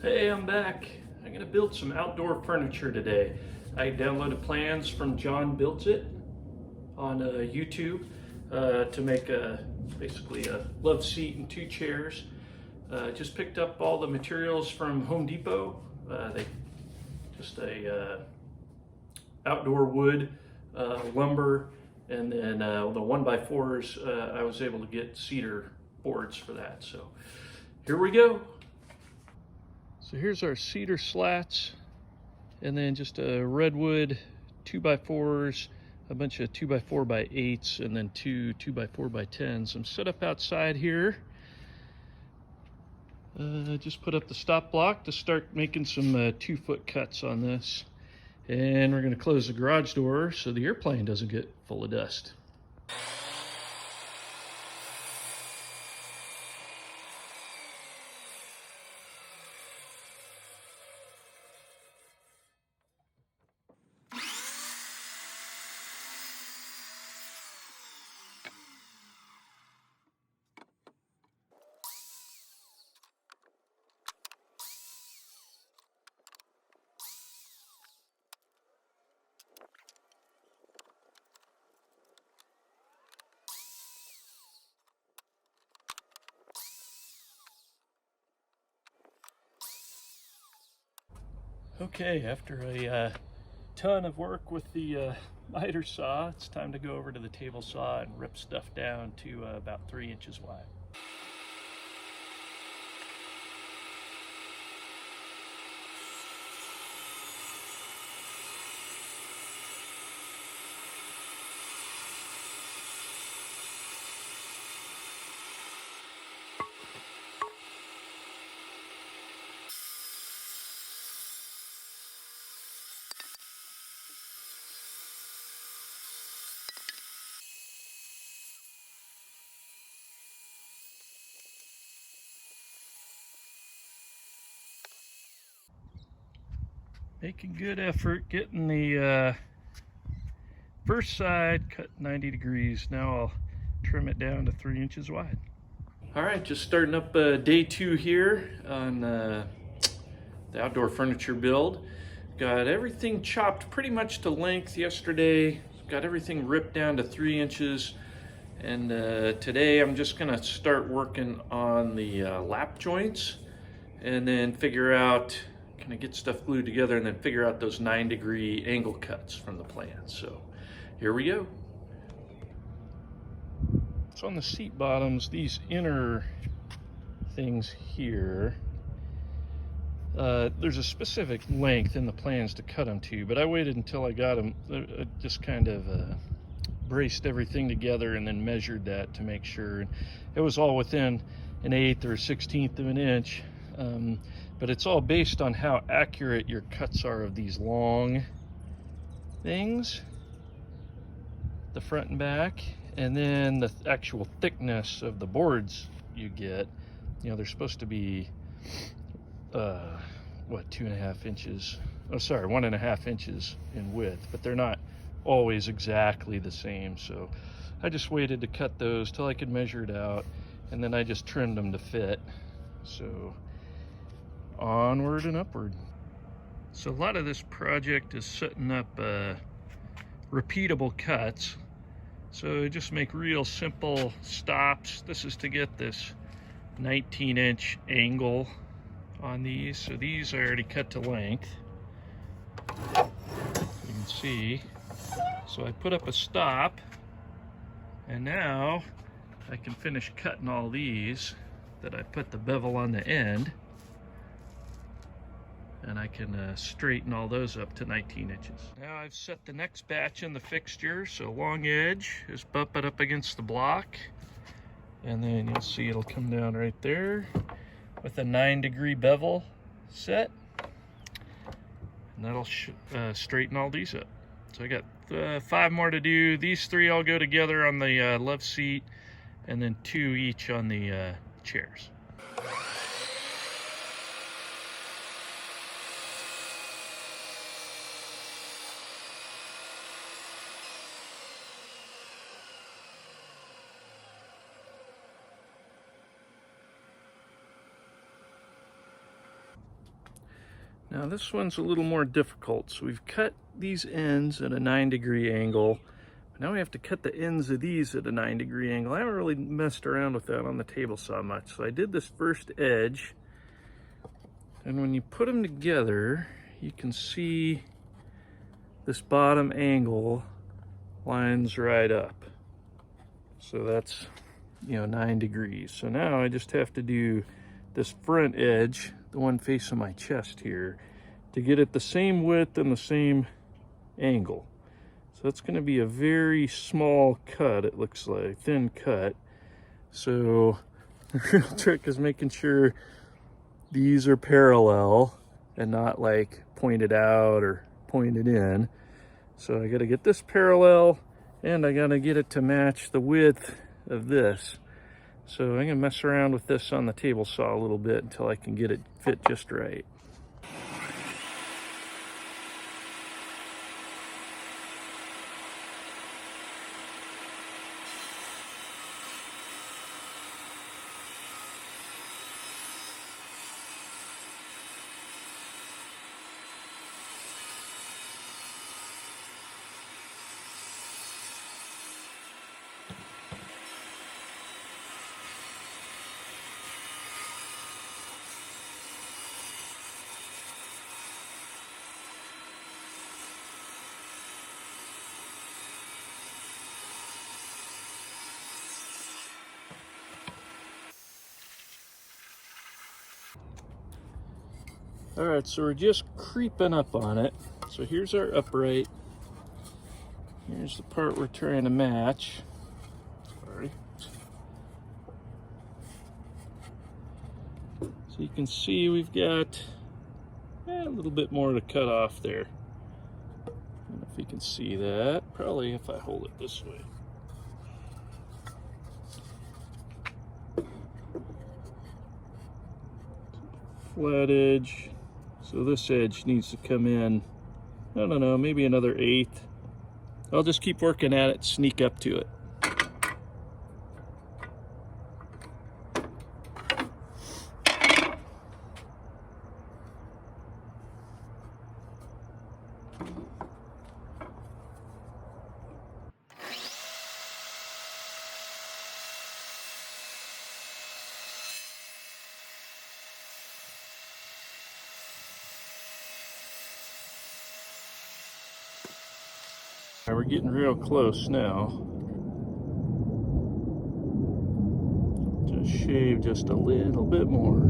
Hey, I'm back. I'm gonna build some outdoor furniture today. I downloaded plans from John Builds It on YouTube to make basically a love seat and two chairs. Just picked up all the materials from Home Depot. They just a outdoor wood, lumber, and then the 1x4s. I was able to get cedar boards for that. So here we go. So here's our cedar slats, and then just a redwood 2x4s, a bunch of 2x4x8s, and then two 2x4x10s. I'm set up outside here. Just put up the stop block to start making some 2-foot cuts on this. And we're going to close the garage door so the airplane doesn't get full of dust. Okay, after a ton of work with the miter saw, it's time to go over to the table saw and rip stuff down to about 3 inches wide. Making good effort getting the first side cut 90 degrees. Now I'll trim it down to 3 inches wide. All right, just starting up day 2 here on the outdoor furniture build. Got everything chopped pretty much to length yesterday. Got everything ripped down to 3 inches. And today I'm just gonna start working on the lap joints and then figure out, kind of get stuff glued together and then figure out those 9-degree angle cuts from the plan. So here we go. So on the seat bottoms, these inner things here, there's a specific length in the plans to cut them to, but I waited until I got them, just kind of braced everything together and then measured that to make sure it was all within an 1/8 or 1/16 of an inch. But it's all based on how accurate your cuts are of these long things, the front and back, and then the actual thickness of the boards you get. You know, they're supposed to be what, 2.5 inches, oh sorry, 1.5 inches in width, but they're not always exactly the same. So I just waited to cut those till I could measure it out, and then I just trimmed them to fit. So onward and upward. So a lot of this project is setting up repeatable cuts. So just make real simple stops. This is to get this 19-inch angle on these. So these are already cut to length, you can see. So I put up a stop, and now I can finish cutting all these that I put the bevel on the end, and I can straighten all those up to 19 inches. Now I've set the next batch in the fixture, so long edge is bumping up against the block, and then you'll see it'll come down right there with a 9-degree bevel set, and that'll straighten all these up. So I got 5 more to do. These 3 all go together on the love seat, and then 2 each on the chairs. Now this one's a little more difficult. So we've cut these ends at a 9-degree angle. Now we have to cut the ends of these at a 9-degree angle. I haven't really messed around with that on the table saw much. So I did this first edge, and when you put them together, you can see this bottom angle lines right up. So that's, 9 degrees. So now I just have to do this front edge, the one facing my chest here, to get it the same width and the same angle. So that's going to be a very small cut, it looks like, thin cut. So the real trick is making sure these are parallel and not like pointed out or pointed in. So I got to get this parallel, and I got to get it to match the width of this. So I'm going to mess around with this on the table saw a little bit until I can get it fit just right. All right, so we're just creeping up on it. So here's our upright. Here's the part we're trying to match. Sorry. So you can see we've got a little bit more to cut off there. I don't know if you can see that. Probably if I hold it this way. Flat edge. So this edge needs to come in, I don't know, maybe another 1/8. I'll just keep working at it, sneak up to it. We're getting real close now. Just shave just a little bit more.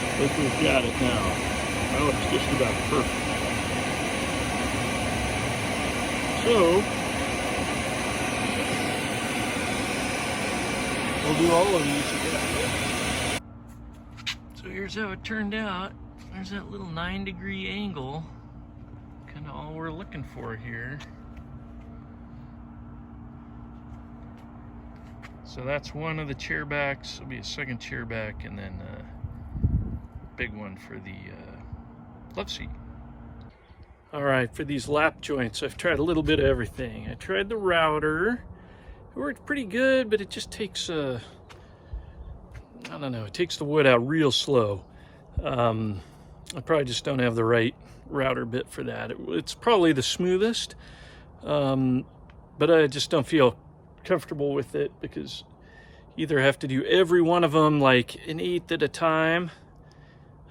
I think we've got it now. Oh, it's just about perfect. So, we'll do all of these again. So here's how it turned out. There's that little 9-degree angle. Kind of all we're looking for here. So that's one of the chair backs. There'll be a second chair back, and then a big one for the love seat. All right, for these lap joints, I've tried a little bit of everything. I tried the router. It worked pretty good, but it just takes I don't know, it takes the wood out real slow. I probably just don't have the right router bit for that. It's probably the smoothest, but I just don't feel comfortable with it because you either have to do every one of them like an 1/8 at a time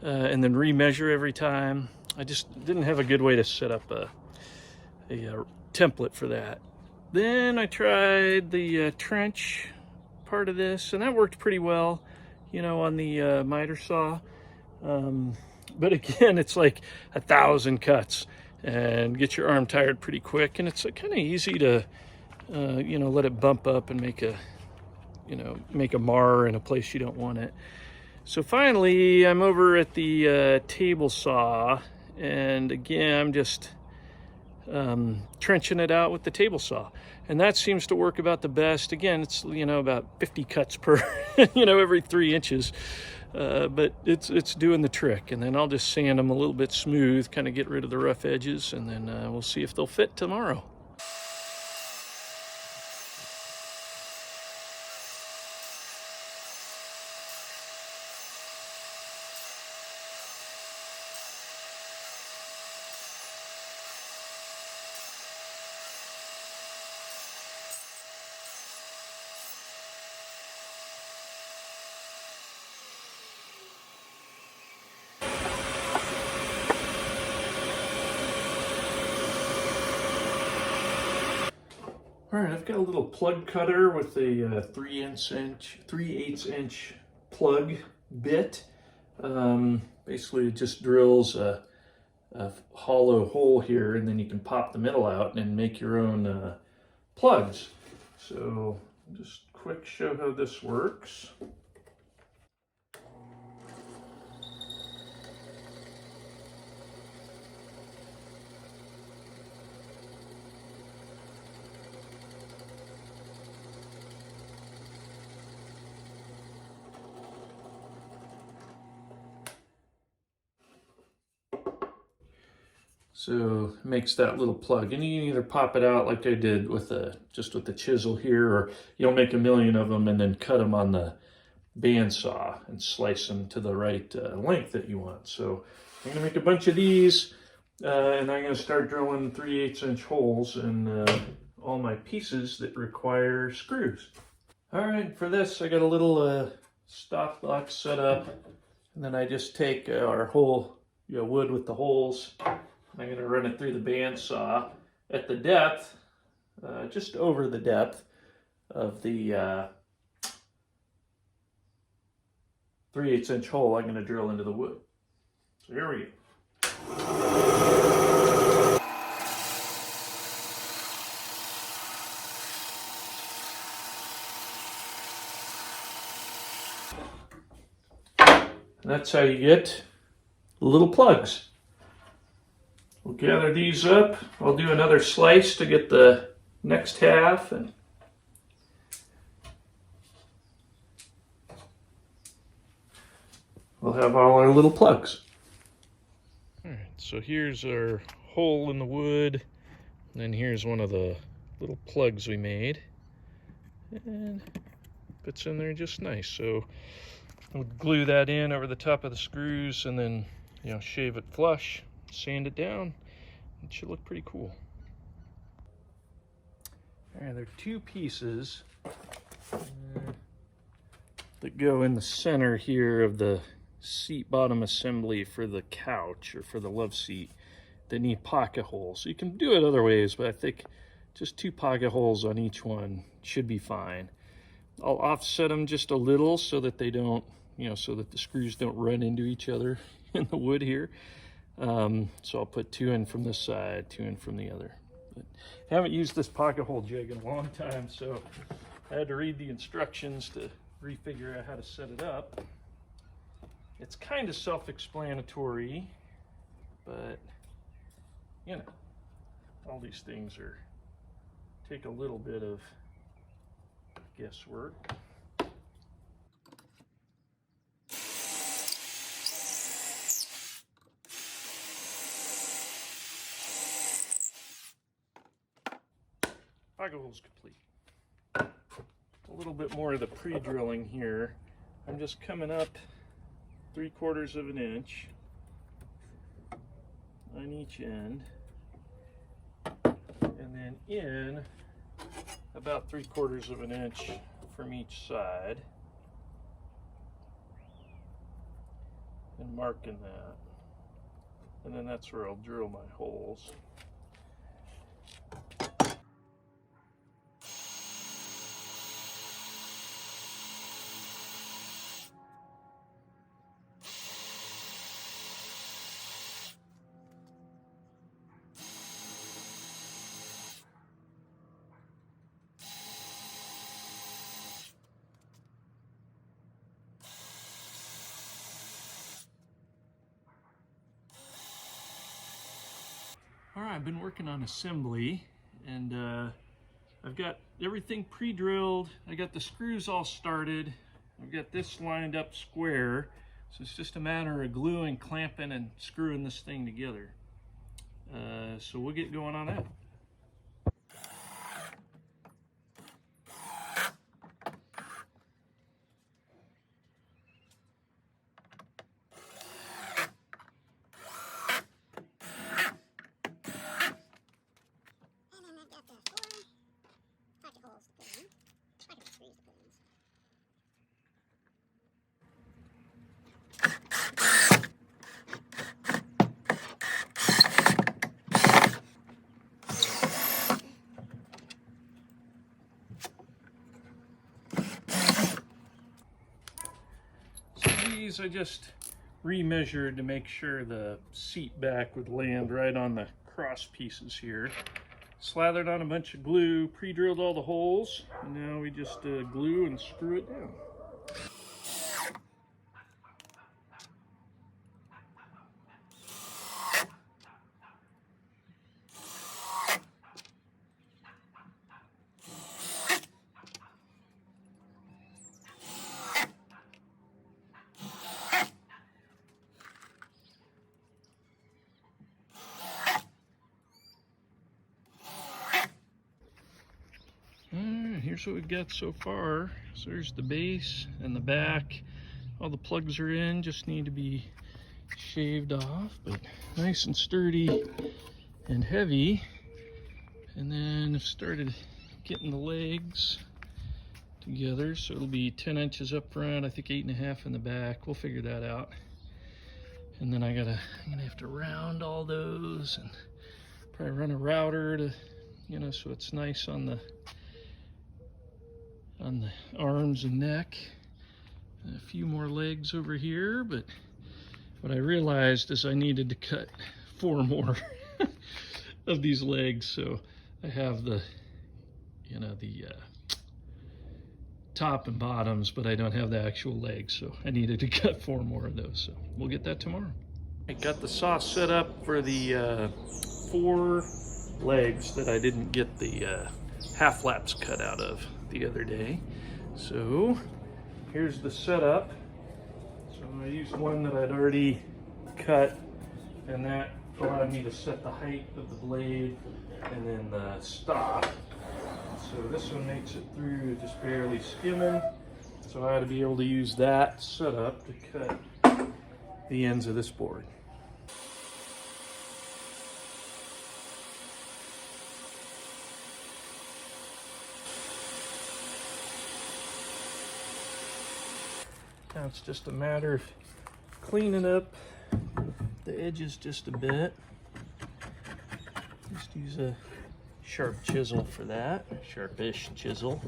and then remeasure every time. I just didn't have a good way to set up a template for that. Then I tried the trench part of this, and that worked pretty well, on the miter saw. But again, it's like 1,000 cuts and get your arm tired pretty quick, and it's kind of easy to let it bump up and make a mar in a place you don't want it. So finally I'm over at the table saw, and again I'm just trenching it out with the table saw, and that seems to work about the best. Again, it's about 50 cuts per every 3 inches, but it's doing the trick. And then I'll just sand them a little bit smooth, kind of get rid of the rough edges, and then we'll see if they'll fit tomorrow. All right, I've got a little plug cutter with a 3/8 inch plug bit. Basically, it just drills a hollow hole here, and then you can pop the middle out and make your own plugs. So, just quick show how this works. So it makes that little plug, and you can either pop it out like I did with just with the chisel here, or you'll make a million of them and then cut them on the bandsaw and slice them to the right length that you want. So I'm gonna make a bunch of these, and I'm gonna start drilling 3/8 inch holes in all my pieces that require screws. All right, for this I got a little stop box set up, and then I just take our whole wood with the holes. I'm going to run it through the bandsaw at the depth, just over the depth of the 3/8 inch hole I'm going to drill into the wood. So here we go. And that's how you get little plugs. We'll gather these up. I'll do another slice to get the next half, and we'll have all our little plugs. All right, so here's our hole in the wood, and then here's one of the little plugs we made, and fits in there just nice. So we'll glue that in over the top of the screws, and then shave it flush, sand it down. It should look pretty cool. All right, there are two pieces that go in the center here of the seat bottom assembly for the couch or for the love seat that need pocket holes. So you can do it other ways, but I think just 2 pocket holes on each one should be fine. I'll offset them just a little so that they don't, so that the screws don't run into each other in the wood here. So I'll put 2 in from this side, 2 in from the other. But I haven't used this pocket hole jig in a long time, so I had to read the instructions to refigure out how to set it up. It's kind of self-explanatory, but all these things take a little bit of guesswork. Pocket hole's complete. A little bit more of the pre-drilling here. I'm just coming up 3/4 of an inch on each end, and then in about 3/4 of an inch from each side, and marking that, and then that's where I'll drill my holes. All right, I've been working on assembly, and I've got everything pre-drilled. I got the screws all started. I've got this lined up square, so it's just a matter of gluing, clamping, and screwing this thing together. So we'll get going on that. is I just remeasured to make sure the seat back would land right on the cross pieces here. Slathered on a bunch of glue, pre-drilled all the holes, and now we just glue and screw it down. Here's what we've got so far. So there's the base and the back. All the plugs are in, just need to be shaved off, but nice and sturdy and heavy. And then I've started getting the legs together, so it'll be 10 inches up front, I think 8.5 in the back. We'll figure that out. And then I'm gonna have to round all those and probably run a router to, so it's nice on the arms and neck. And a few more legs over here, but what I realized is I needed to cut 4 more of these legs. So I have the top and bottoms, but I don't have the actual legs. So I needed to cut 4 more of those. So we'll get that tomorrow. I got the saw set up for the 4 legs that I didn't get the half laps cut out of the other day. So here's the setup. So I used one that I'd already cut, and that allowed me to set the height of the blade and then the stop. So this one makes it through just barely skimming. So I ought to be able to use that setup to cut the ends of this board. Now it's just a matter of cleaning up the edges just a bit. Just use a sharp chisel for that, sharpish chisel.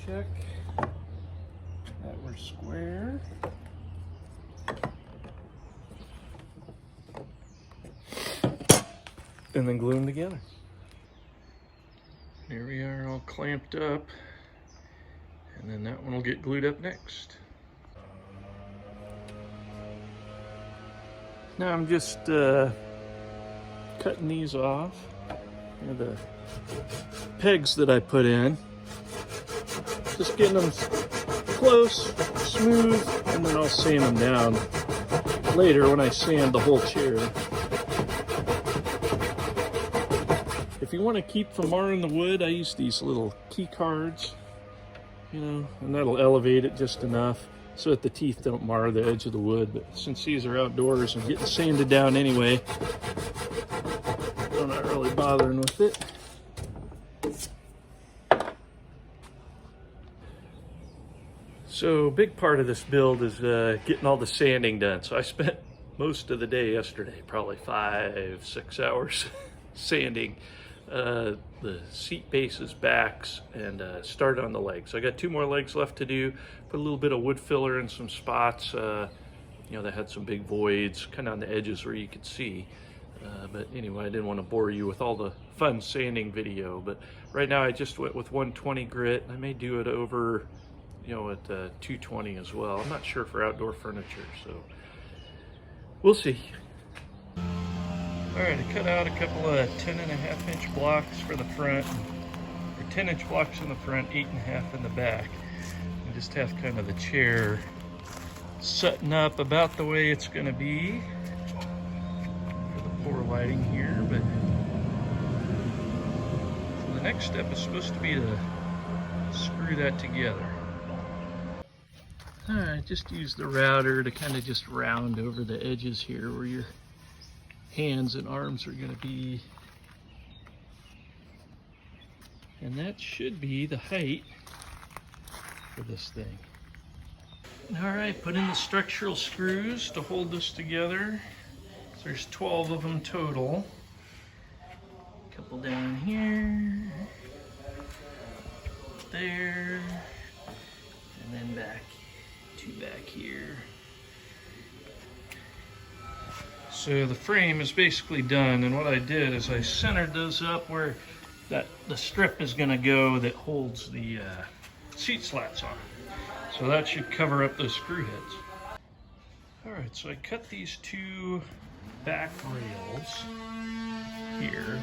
Check that we're square. And then glue them together. Here we are, all clamped up. And then that one will get glued up next. Now I'm just cutting these off. The pegs that I put in. Just getting them close, smooth, and then I'll sand them down later when I sand the whole chair. If you want to keep from marring the wood, I use these little key cards, and that'll elevate it just enough so that the teeth don't mar the edge of the wood. But since these are outdoors and getting sanded down anyway, I'm not really bothering with it. So a big part of this build is getting all the sanding done. So I spent most of the day yesterday, probably 5-6 hours sanding the seat bases, backs, and start on the legs. So I got 2 more legs left to do. Put a little bit of wood filler in some spots, that had some big voids kind of on the edges where you could see. But anyway, I didn't want to bore you with all the fun sanding video. But right now I just went with 120 grit. I may do it over at 220 as well. I'm not sure for outdoor furniture, so we'll see. All right, I cut out a couple of 10.5-inch blocks for the front, or 10-inch blocks in the front, 8.5 in the back. And just have kind of the chair setting up about the way it's going to be for the 4 lighting here, but so the next step is supposed to be to screw that together. Alright, just use the router to kind of just round over the edges here where your hands and arms are going to be. And that should be the height for this thing. Alright, put in the structural screws to hold this together. So there's 12 of them total. A couple down here, there, and then back. Two back here. So the frame is basically done, and what I did is I centered those up where the strip is going to go that holds the seat slats on. So that should cover up those screw heads. Alright, so I cut these two back rails here,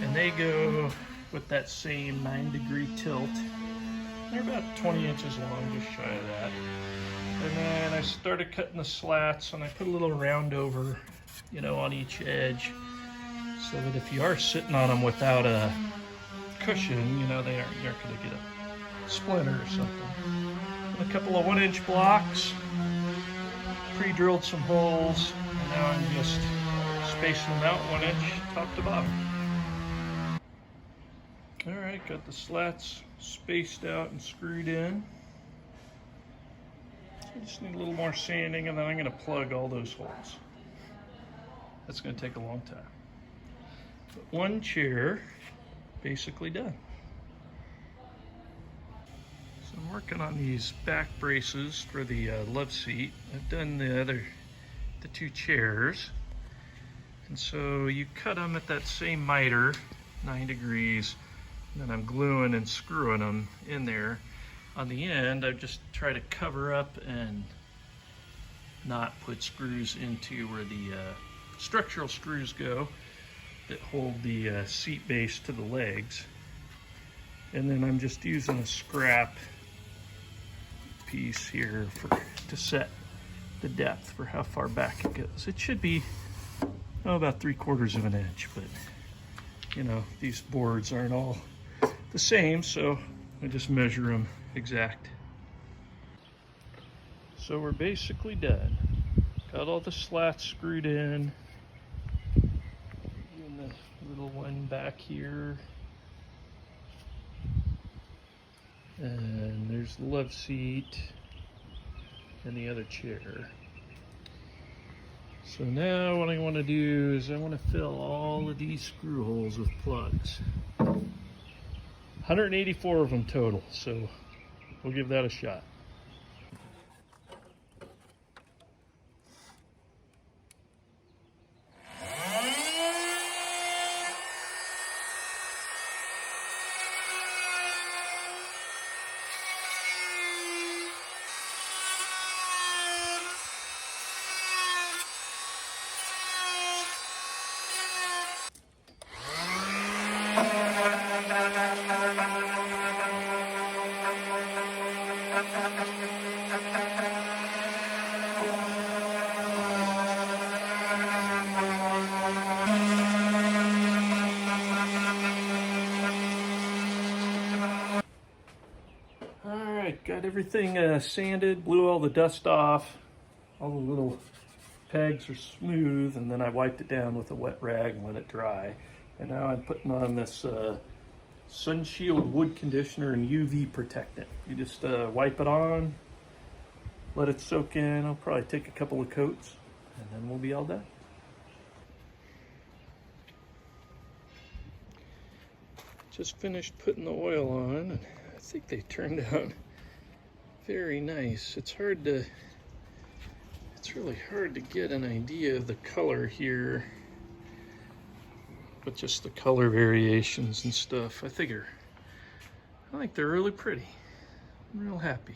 and they go with that same 9-degree tilt. They're about 20 inches long, just shy of that. And then I started cutting the slats, and I put a little round over, you know, on each edge, so that if you are sitting on them without a cushion, you know, you're going to get a splinter or something. And a couple of 1-inch blocks, pre-drilled some holes, and now I'm just spacing them out 1 inch top to bottom. Alright, got the slats spaced out and screwed in. I just need a little more sanding, and then I'm going to plug all those holes. That's going to take a long time. But one chair basically done. So I'm working on these back braces for the love seat. I've done the two chairs. And so you cut them at that same miter, 9 degrees, and then I'm gluing and screwing them in there. On the end, I just try to cover up and not put screws into where the structural screws go that hold the seat base to the legs. And then I'm just using a scrap piece here to set the depth for how far back it goes. It should be about 3/4 of an inch, but you know, these boards aren't all the same, so I just measure them exact. So we're basically done. Got all the slats screwed in. And the little one back here. And there's the love seat and the other chair. So now what I want to do is I want to fill all of these screw holes with plugs. 184 of them total, so we'll give that a shot. Got everything sanded, blew all the dust off. All the little pegs are smooth, and then I wiped it down with a wet rag and let it dry. And now I'm putting on this Sun Shield wood conditioner and UV protectant. You just wipe it on, let it soak in. I'll probably take a couple of coats, and then we'll be all done. Just finished putting the oil on, and I think they turned out very nice. It's really hard to get an idea of the color here, but just the color variations and stuff. I think they're really pretty. I'm real happy.